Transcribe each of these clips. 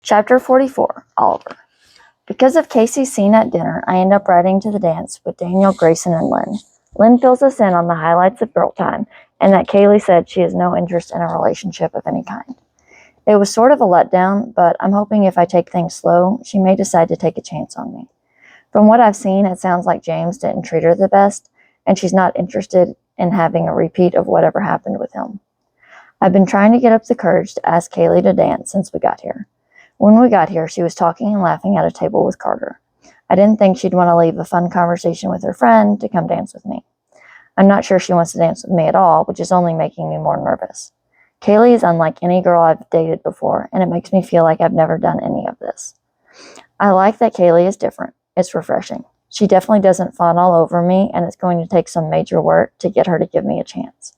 Chapter 44, Oliver. Because of Casey's scene at dinner, I end up riding to the dance with Daniel, Grayson, and Lynn. Lynn fills us in on the highlights of girl time, and that Kaylee said she has no interest in a relationship of any kind. It was sort of a letdown, but I'm hoping if I take things slow, she may decide to take a chance on me. From what I've seen, it sounds like James didn't treat her the best, and she's not interested in having a repeat of whatever happened with him. I've been trying to get up the courage to ask Kaylee to dance since we got here. When we got here, she was talking and laughing at a table with Carter. I didn't think she'd want to leave a fun conversation with her friend to come dance with me. I'm not sure she wants to dance with me at all, which is only making me more nervous. Kaylee is unlike any girl I've dated before, and it makes me feel like I've never done any of this. I like that Kaylee is different. It's refreshing. She definitely doesn't fawn all over me, and it's going to take some major work to get her to give me a chance.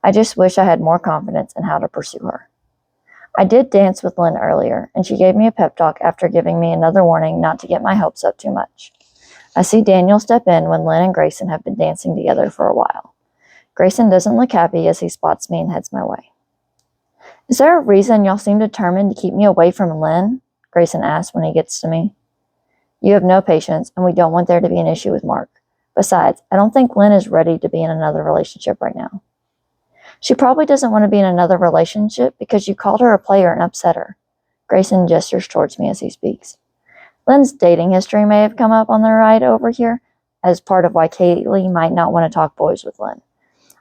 I just wish I had more confidence in how to pursue her. I did dance with Lynn earlier, and she gave me a pep talk after giving me another warning not to get my hopes up too much. I see Daniel step in when Lynn and Grayson have been dancing together for a while. Grayson doesn't look happy as he spots me and heads my way. "Is there a reason y'all seem determined to keep me away from Lynn?" Grayson asks when he gets to me. "You have no patience, and we don't want there to be an issue with Mark. Besides, I don't think Lynn is ready to be in another relationship right now." "She probably doesn't want to be in another relationship because you called her a player and upset her." Grayson gestures towards me as he speaks. Lynn's dating history may have come up on the ride over here as part of why Kaylee might not want to talk boys with Lynn.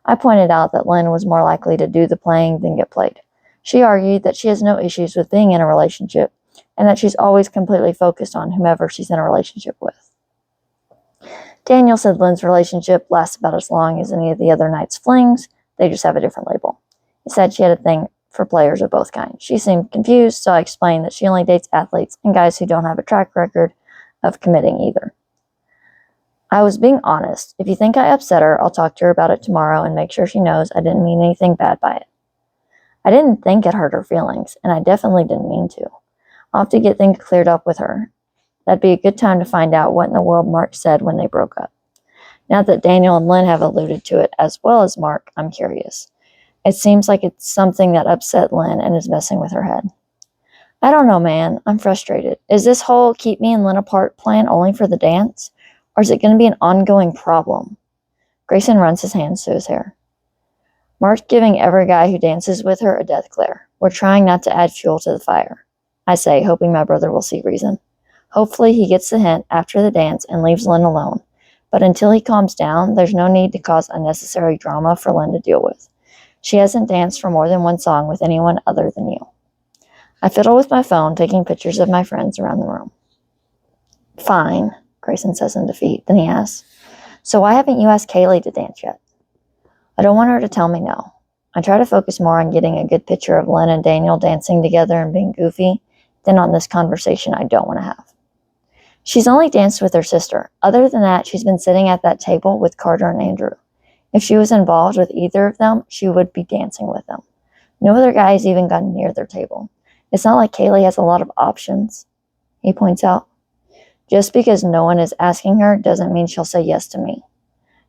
I pointed out that Lynn was more likely to do the playing than get played. She argued that she has no issues with being in a relationship and that she's always completely focused on whomever she's in a relationship with. Daniel said Lynn's relationship lasts about as long as any of the other night's flings. They just have a different label. He said she had a thing for players of both kinds. She seemed confused, so I explained that she only dates athletes and guys who don't have a track record of committing either. I was being honest. If you think I upset her, I'll talk to her about it tomorrow and make sure she knows I didn't mean anything bad by it. I didn't think it hurt her feelings, and I definitely didn't mean to. I'll have to get things cleared up with her. That'd be a good time to find out what in the world Mark said when they broke up. Now that Daniel and Lynn have alluded to it, as well as Mark, I'm curious. It seems like it's something that upset Lynn and is messing with her head. I don't know, man. I'm frustrated. Is this whole keep me and Lynn apart plan only for the dance? Or is it going to be an ongoing problem? Grayson runs his hands through his hair. Mark's giving every guy who dances with her a death glare. We're trying not to add fuel to the fire, I say, hoping my brother will see reason. Hopefully he gets the hint after the dance and leaves Lynn alone. But until he calms down, there's no need to cause unnecessary drama for Lynn to deal with. She hasn't danced for more than one song with anyone other than you. I fiddle with my phone, taking pictures of my friends around the room. "Fine," Grayson says in defeat. Then he asks, "So why haven't you asked Kaylee to dance yet?" I don't want her to tell me no. I try to focus more on getting a good picture of Lynn and Daniel dancing together and being goofy than on this conversation I don't want to have. She's only danced with her sister. Other than that, she's been sitting at that table with Carter and Andrew. If she was involved with either of them, she would be dancing with them. No other guy has even gotten near their table. It's not like Kaylee has a lot of options," he points out. "Just because no one is asking her doesn't mean she'll say yes to me.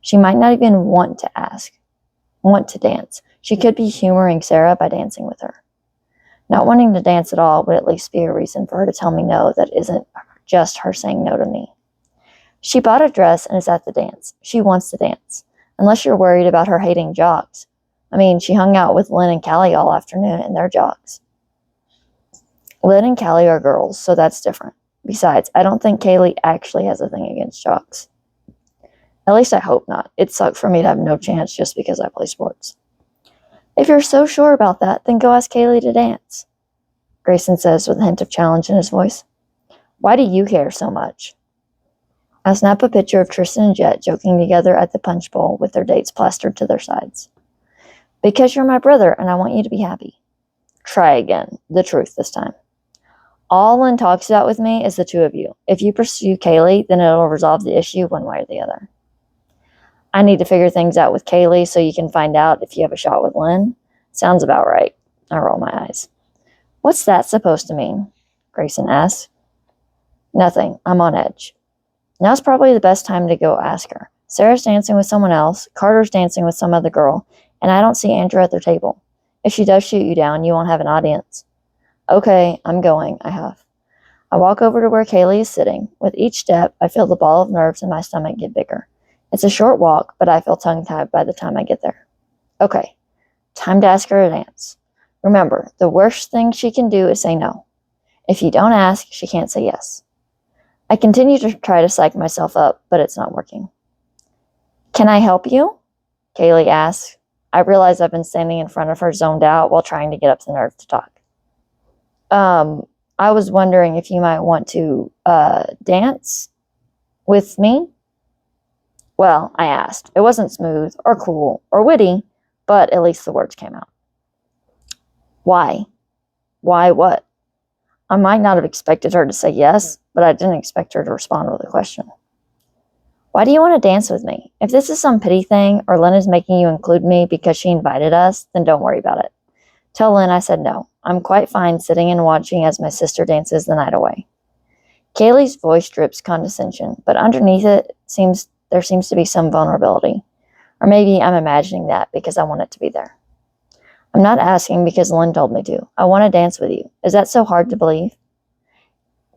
She might not even want to dance. She could be humoring Sarah by dancing with her. Not wanting to dance at all would at least be a reason for her to tell me no that isn't just her saying no to me. She bought a dress and is at the dance. She wants to dance. Unless you're worried about her hating jogs. I mean, she hung out with Lynn and Callie all afternoon in their jogs." Lynn and Callie are girls, so that's different. Besides, I don't think Kaylee actually has a thing against jogs. At least I hope not. It sucks for me to have no chance just because I play sports. "If you're so sure about that, then go ask Kaylee to dance," Grayson says with a hint of challenge in his voice. "Why do you care so much?" I snap a picture of Tristan and Jet joking together at the punch bowl with their dates plastered to their sides. "Because you're my brother and I want you to be happy." Try again. The truth this time. "All Lynn talks about with me is the two of you. If you pursue Kaylee, then it'll resolve the issue one way or the other." "I need to figure things out with Kaylee so you can find out if you have a shot with Lynn?" Sounds about right. I roll my eyes. "What's that supposed to mean?" Grayson asks. "Nothing. I'm on edge." Now's probably the best time to go ask her. Sarah's dancing with someone else, Carter's dancing with some other girl, and I don't see Andrew at their table. If she does shoot you down, you won't have an audience. Okay, I'm going, I huff. I walk over to where Kaylee is sitting. With each step, I feel the ball of nerves in my stomach get bigger. It's a short walk, but I feel tongue-tied by the time I get there. Okay, time to ask her to dance. Remember, the worst thing she can do is say no. If you don't ask, she can't say yes. I continue to try to psych myself up, but it's not working. Can I help you? Kaylee asks. I realize I've been standing in front of her zoned out while trying to get up the nerve to talk. I was wondering if you might want to, dance with me? Well, I asked. It wasn't smooth or cool or witty, but at least the words came out. Why? Why what? I might not have expected her to say yes, but I didn't expect her to respond with a question. Why do you want to dance with me? If this is some pity thing, or Lynn is making you include me because she invited us, then don't worry about it. Tell Lynn I said no. I'm quite fine sitting and watching as my sister dances the night away. Kaylee's voice drips condescension, but underneath it there seems to be some vulnerability. Or maybe I'm imagining that because I want it to be there. I'm not asking because Lynn told me to. I want to dance with you. Is that so hard to believe?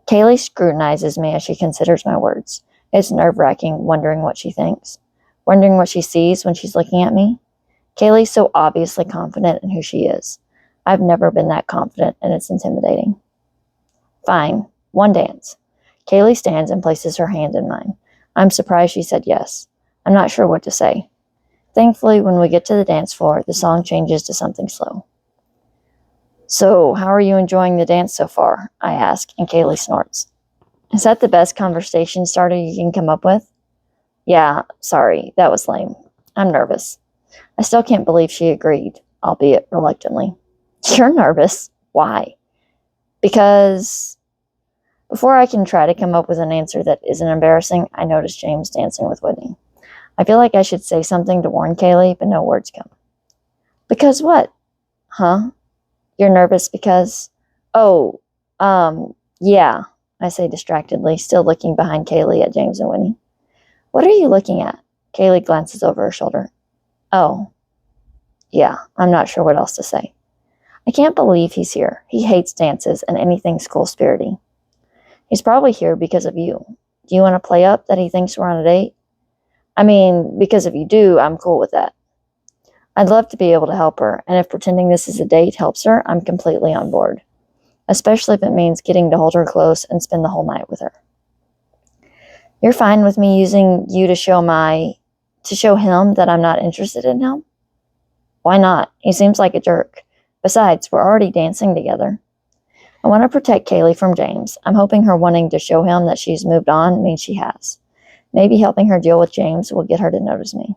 Kaylee scrutinizes me as she considers my words. It's nerve-wracking, wondering what she thinks. Wondering what she sees when she's looking at me. Kaylee's so obviously confident in who she is. I've never been that confident, and it's intimidating. Fine. One dance. Kaylee stands and places her hand in mine. I'm surprised she said yes. I'm not sure what to say. Thankfully, when we get to the dance floor, the song changes to something slow. So, how are you enjoying the dance so far? I ask, and Kaylee snorts. Is that the best conversation starter you can come up with? Yeah, sorry, that was lame. I'm nervous. I still can't believe she agreed, albeit reluctantly. You're nervous? Why? Because before I can try to come up with an answer that isn't embarrassing, I notice James dancing with Whitney. I feel like I should say something to warn Kaylee, but no words come. Because what? Huh? You're nervous because... Oh, yeah, I say distractedly, still looking behind Kaylee at James and Whitney. What are you looking at? Kaylee glances over her shoulder. Oh, yeah, I'm not sure what else to say. I can't believe he's here. He hates dances and anything school-spirity. He's probably here because of you. Do you want to play up that he thinks we're on a date? I mean, because if you do, I'm cool with that. I'd love to be able to help her, and if pretending this is a date helps her, I'm completely on board. Especially if it means getting to hold her close and spend the whole night with her. You're fine with me using you to show him that I'm not interested in him? Why not? He seems like a jerk. Besides, we're already dancing together. I want to protect Kaylee from James. I'm hoping her wanting to show him that she's moved on means she has. Maybe helping her deal with James will get her to notice me.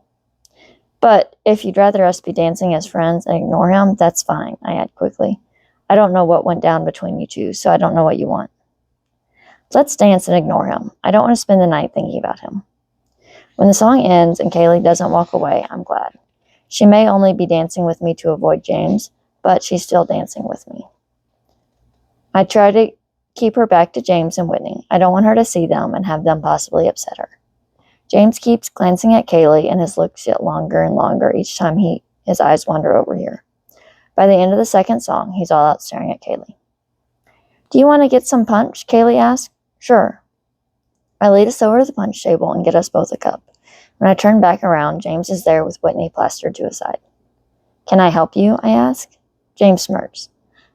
But if you'd rather us be dancing as friends and ignore him, that's fine, I add quickly. I don't know what went down between you two, so I don't know what you want. Let's dance and ignore him. I don't want to spend the night thinking about him. When the song ends and Kaylee doesn't walk away, I'm glad. She may only be dancing with me to avoid James, but she's still dancing with me. I try to keep her back to James and Whitney. I don't want her to see them and have them possibly upset her. James keeps glancing at Kaylee, and his looks get longer and longer each time his eyes wander over here. By the end of the second song, he's all out staring at Kaylee. Do you want to get some punch? Kaylee asks. Sure. I lead us over to the punch table and get us both a cup. When I turn back around, James is there with Whitney plastered to his side. Can I help you? I ask. James smirks,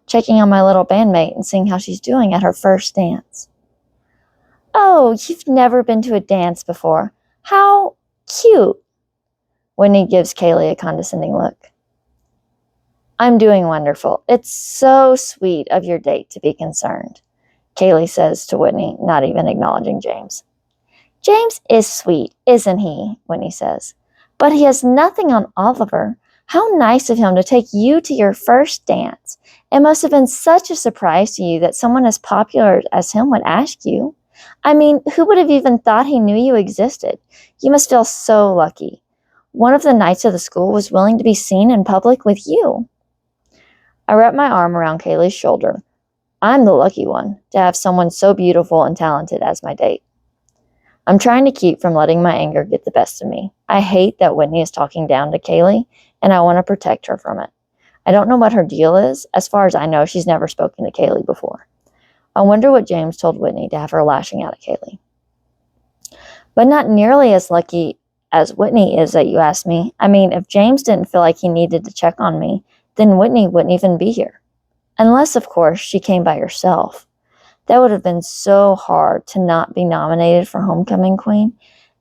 checking on my little bandmate and seeing how she's doing at her first dance. Oh, you've never been to a dance before. How cute. Whitney gives Kaylee a condescending look. I'm doing wonderful. It's so sweet of your date to be concerned, Kaylee says to Whitney, not even acknowledging James. James is sweet, isn't he? Whitney says. But he has nothing on Oliver. How nice of him to take you to your first dance. It must have been such a surprise to you that someone as popular as him would ask you. I mean, who would have even thought he knew you existed? You must feel so lucky. One of the knights of the school was willing to be seen in public with you. I wrap my arm around Kaylee's shoulder. I'm the lucky one to have someone so beautiful and talented as my date. I'm trying to keep from letting my anger get the best of me. I hate that Whitney is talking down to Kaylee, and I want to protect her from it. I don't know what her deal is. As far as I know, she's never spoken to Kaylee before. I wonder what James told Whitney to have her lashing out at Kaylee. But not nearly as lucky as Whitney is that you asked me. I mean, if James didn't feel like he needed to check on me, then Whitney wouldn't even be here. Unless, of course, she came by herself. That would have been so hard to not be nominated for homecoming queen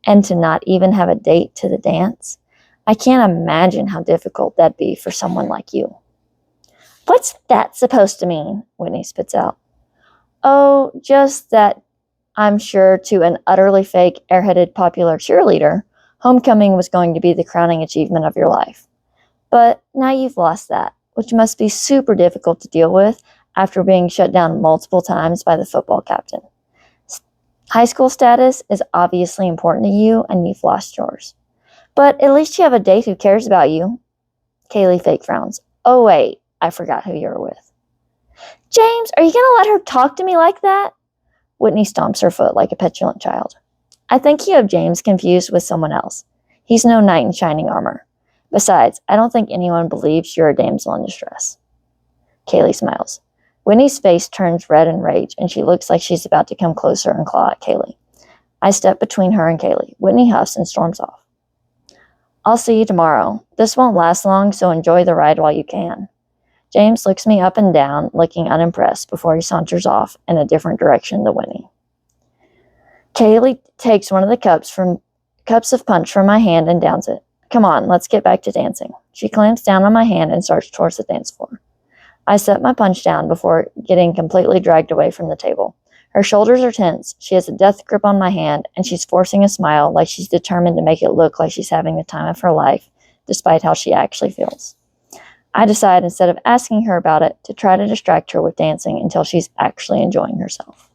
and to not even have a date to the dance. I can't imagine how difficult that'd be for someone like you. What's that supposed to mean? Whitney spits out. Oh, just that I'm sure to an utterly fake, airheaded popular cheerleader, homecoming was going to be the crowning achievement of your life. But now you've lost that, which must be super difficult to deal with after being shut down multiple times by the football captain. High school status is obviously important to you, and you've lost yours. But at least you have a date who cares about you. Kaylee fake frowns. Oh wait, I forgot who you're with. James, are you going to let her talk to me like that? Whitney stomps her foot like a petulant child. I think you have James confused with someone else. He's no knight in shining armor. Besides, I don't think anyone believes you're a damsel in distress. Kaylee smiles. Whitney's face turns red in rage, and she looks like she's about to come closer and claw at Kaylee. I step between her and Kaylee. Whitney huffs and storms off. I'll see you tomorrow. This won't last long, so enjoy the ride while you can. James looks me up and down, looking unimpressed before he saunters off in a different direction than Whitney. Kaylee takes one of the cups of punch from my hand and downs it. Come on, let's get back to dancing. She clamps down on my hand and starts towards the dance floor. I set my punch down before getting completely dragged away from the table. Her shoulders are tense, she has a death grip on my hand, and she's forcing a smile like she's determined to make it look like she's having the time of her life, despite how she actually feels. I decide, instead of asking her about it, to try to distract her with dancing until she's actually enjoying herself.